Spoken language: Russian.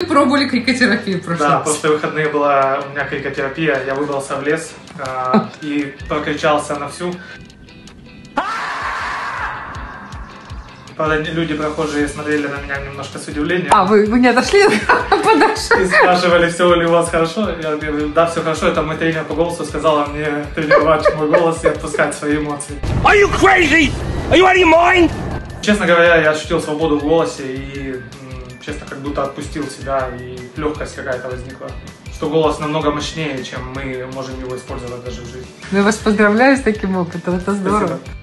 Пробовали крикотерапию в прошлом. Да, после выходные была у меня крикотерапия, я выбрался в лес и прокричался на всю. Правда, люди прохожие смотрели на меня немножко с удивлением. А, вы не отошли подальше? И спрашивали, все ли у вас хорошо. Я говорю, да, все хорошо, это мой тренер по голосу сказала мне тренировать мой голос и отпускать свои эмоции. Are you crazy? Are you out of your mind? Честно говоря, я ощутил свободу в голосе и, честно, как будто отпустил себя, и легкость какая-то возникла. Что голос намного мощнее, чем мы можем его использовать даже в жизни. Ну, я вас поздравляю с таким опытом, это здорово. Спасибо.